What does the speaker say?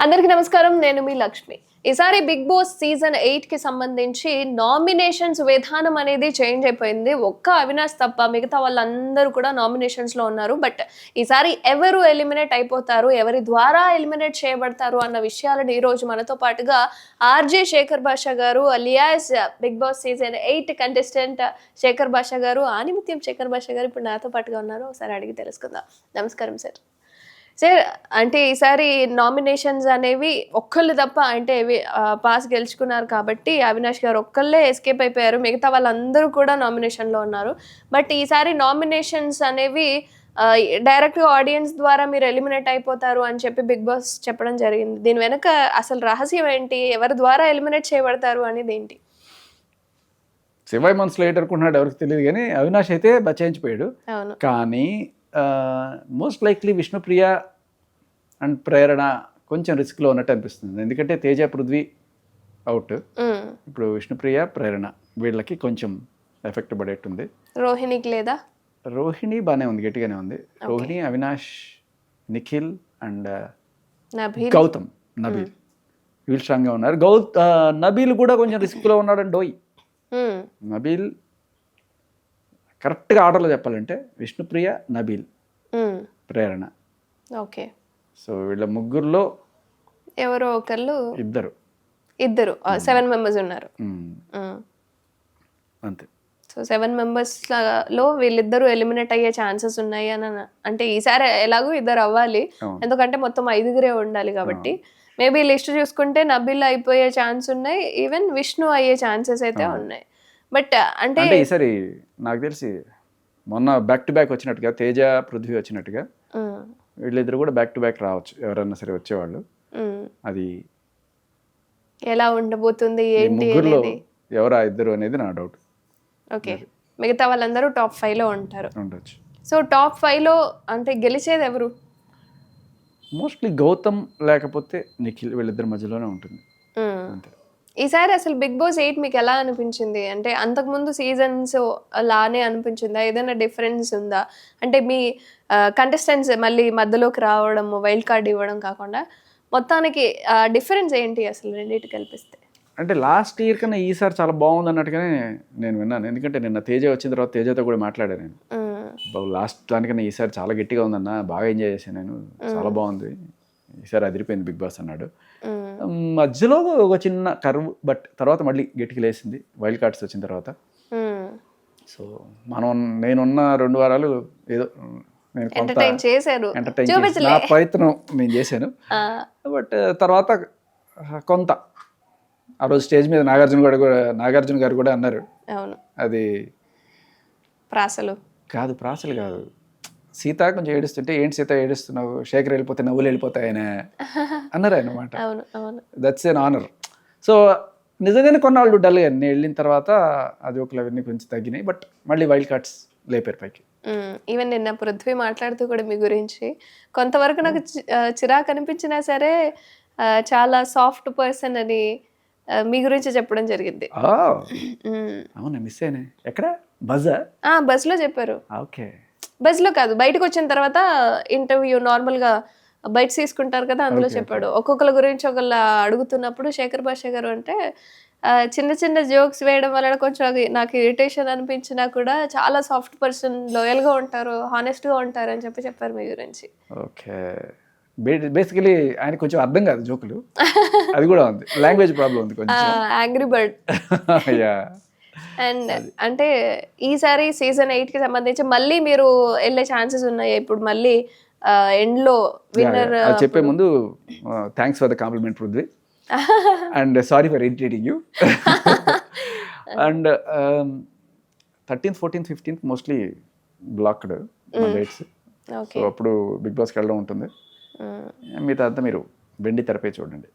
అందరికీ నమస్కారం. నేను మీ లక్ష్మి. ఈసారి బిగ్ బాస్ సీజన్ 8కి సంబంధించి నామినేషన్స్ విధానం అనేది చేంజ్ అయిపోయింది. ఒక్క అవినాష్ తప్ప మిగతా వాళ్ళందరూ కూడా నామినేషన్స్‌లో ఉన్నారు. బట్ ఈసారి ఎవరు ఎలిమినేట్ అయిపోతారు, ఎవరి ద్వారా ఎలిమినేట్ చేయబడతారు అన్న విషయాలను ఈరోజు మనతో పాటుగా ఆర్‌జే శేఖర్ భాషా గారు alias Bigg Boss season 8 contestant Shekhar Bhasha గారు, ఆనిముత్యం శేఖర్ భాషా గారు ఇప్పుడు నాతో పాటుగా ఉన్నారు. ఒకసారి అడిగి తెలుసుకుందాం. నమస్కారం సార్. సార్ అంటే ఈసారి నామినేషన్స్ అనేవి ఒక్కళ్ళు తప్ప అంటే పాస్ గెలుచుకున్నారు కాబట్టి అవినాష్ గారు ఒక్కళ్ళే ఎస్కేప్ అయిపోయారు. మిగతా వాళ్ళందరూ కూడా నామినేషన్‌లో ఉన్నారు. బట్ ఈసారి నామినేషన్స్ అనేవి డైరెక్ట్‌గా ఆడియన్స్ ద్వారా మీరు ఎలిమినేట్ అయిపోతారు అని చెప్పి బిగ్ బాస్ చెప్పడం జరిగింది. దీని వెనక అసలు రహస్యం ఏంటి? ఎవరి ద్వారా ఎలిమినేట్ చేయబడతారు అనేది ఏంటి? శివాయ్ మనసులో ఏంటనుకుంటున్నాడు ఎవరికి తెలియదు, కానీ అవినాష్ అయితే బచాయించిపోయాడు. అవును. కానీ మోస్ట్ లైక్లీ విష్ణుప్రియ అండ్ ప్రేరణ కొంచెం రిస్క్లో ఉన్నట్టు అనిపిస్తుంది. ఎందుకంటే తేజ, పృథ్వీ అవుట్. ఇప్పుడు విష్ణుప్రియ, ప్రేరణ వీళ్ళకి కొంచెం ఎఫెక్ట్ పడేట్టుంది. రోహిణికి లేదా? రోహిణి బాగానే ఉంది, గట్టిగానే ఉంది. రోహిణి, అవినాష్, నిఖిల్ అండ్ గౌతమ్, నబీల్ వీళ్ళు స్ట్రాంగ్గా ఉన్నారు. నబీల్ కూడా కొంచెం రిస్క్లో ఉన్నాడండి. డోయ్ నబీల్ కరెక్ట్గా ఆర్డర్లో చెప్పాలంటే విష్ణుప్రియ, నబీల్, ప్రేరణ. ఓకే. సో వీళ్ళ ముగ్గురులో ఎవరో ఒకళ్ళు, ఇద్దరు 7 మెంబర్స్ ఉన్నారు. అంతే. సో 7 మెంబర్స్లో వీళ్ళిద్దరూ ఎలిమినేట్ అయ్యే ఛాన్సెస్ ఉన్నాయి అని అంటే ఈసారి ఎలాగో ఇద్దరు అవ్వాలి, ఎందుకంటే మొత్తం 5గురే ఉండాలి కాబట్టి. మేబీ లిస్ట్ చూసుకుంటే నబీల్ అయిపోయే ఛాన్స్ ఉన్నాయి, ఈవెన్ విష్ణు అయ్యే ఛాన్సెస్ అయితే ఉన్నాయి. బట్ అంటే ఈసారి నాకు తెలిసి మొన్న బ్యాక్ టు బ్యాక్ వచ్చినట్టుగా తేజ, పృథ్వీ వచ్చినట్టుగా వీళ్ళిద్దరు కూడా బ్యాక్ టు బ్యాక్ రావచ్చు, ఎవరన్నా సరే వచ్చేవాళ్ళు. అది ఎలా ఉండబోతుంది ఏంటి ముగ్గురులో అనేది ఎవరా ఇద్దరు అనేది నా డౌట్. ఓకే. మిగతా వాళ్ళందరూ టాప్ 5లో ఉంటారు. ఉండొచ్చు. సో టాప్ 5లో అంటే గెలిచేది ఎవరు? మోస్ట్లీ గౌతమ్ లేకపోతే నిఖిల్, వీళ్ళిద్దరి మధ్యలోనే ఉంటుంది. అంతే. ఈసారి అసలు బిగ్ బాస్ 8 మీకు ఎలా అనిపించింది? అంటే అంతకుముందు సీజన్స్ లానే అనిపించిందా? ఏదైనా డిఫరెన్స్ ఉందా? అంటే మీ కంటెస్టెంట్స్ మళ్ళీ మధ్యలోకి రావడం, వైల్డ్ కార్డ్ ఇవ్వడం కాకుండా మొత్తానికి డిఫరెన్స్ ఏంటి అసలు రెండింటి కల్పిస్తే? అంటే లాస్ట్ ఇయర్ కన్నా ఈసారి చాలా బాగుంది అన్నట్టుగానే నేను విన్నాను. ఎందుకంటే నిన్న తేజ వచ్చిన తర్వాత తేజతో కూడా మాట్లాడాను నేను. లాస్ట్ దానికన్నా ఈసారి చాలా గట్టిగా ఉందన్న, బాగా ఎంజాయ్ చేశాను నేను, చాలా బాగుంది, ఈసారి అదిరిపోయింది బిగ్ బాస్ అన్నాడు. మధ్యలో ఒక చిన్న కర్వ్, బట్ తర్వాత మళ్ళీ గట్టికి లేసింది వైల్డ్ కార్డ్స్ వచ్చిన తర్వాత. సో నేనున్న 2 వారాలు ఏదో నేను ఎంటర్టైన్ చేశాను, నా ప్రయత్నం నేను చేశాను. బట్ తర్వాత కొంత ఆ రోజు స్టేజ్ మీద నాగార్జున గారు కూడా అన్నారు, అది ప్రాసలు కాదు, సీత కొంచెం ఏడుస్తుంటే, ఏంటి సీత ఏడుస్తున్నావు, శేఖర్ వెళ్ళిపోతే నవ్వులు వెళ్ళిపోతాయనే అన్నారు అనమాట. That's N honour. సో నిజంగానే కొన్నాళ్ళు డల్ అయ్యాను. నేను వెళ్ళిన తర్వాత ఆ జోకులు అవన్నీ కొంచెం తగ్గినాయి, బట్ మళ్ళీ వైల్డ్ కార్డ్స్ లేపారు పైకి. ఈవెన్ నిన్న పృథ్వీ మాట్లాడుతూ కూడా మీ గురించి కొంతవరకు నాకు చిరాకు అనిపించినా సరే చాలా సాఫ్ట్ పర్సన్ అని మీ గురించి చెప్పడం జరిగింది. అవునా, మిస్ అయినా ఎక్కడ? బస్లో చెప్పారు. ఓకే. బస్లో కాదు, బయటకు వచ్చిన తర్వాత ఇంటర్వ్యూ నార్మల్గా బయట తీసుకుంటారు కదా, అందులో చెప్పాడు. ఒక్కొక్కరి గురించి ఒకళ్ళ అడుగుతున్నప్పుడు శేఖర్ భాషా గారు అంటే చిన్న చిన్న జోక్స్ వేయడం వలన కొంచెం నాకు ఇరిటేషన్ అనిపించినా కూడా చాలా సాఫ్ట్ పర్సన్, లాయల్గా ఉంటారు, హానెస్ట్గా ఉంటారు అని చెప్పారు మీ గురించి. ఓకే. బేసికలీ ఆయన కొంచెం అర్థం కాదు జోకులు, అది కూడా ఉంది, లాంగ్వేజ్ ప్రాబ్లం ఉంది కొంచెం. Angry bird. అండ్ అంటే ఈసారి సీజన్ 8కి సంబంధించి మళ్ళీ మీరు వెళ్ళే ఛాన్సెస్ ఉన్నాయి. ఇప్పుడు మళ్ళీ ఎండ్లో విన్నర్ చెప్పే ముందు thanks for the complement Prithvi, and sorry for irritating you. And 13th, 14th, 15th mostly blocked dates. So అప్పుడు బిగ్ బాస్కి వెళ్ళడం ఉంటుంది. మిగతా అంతా మీరు వెండి తెరపై చూడండి.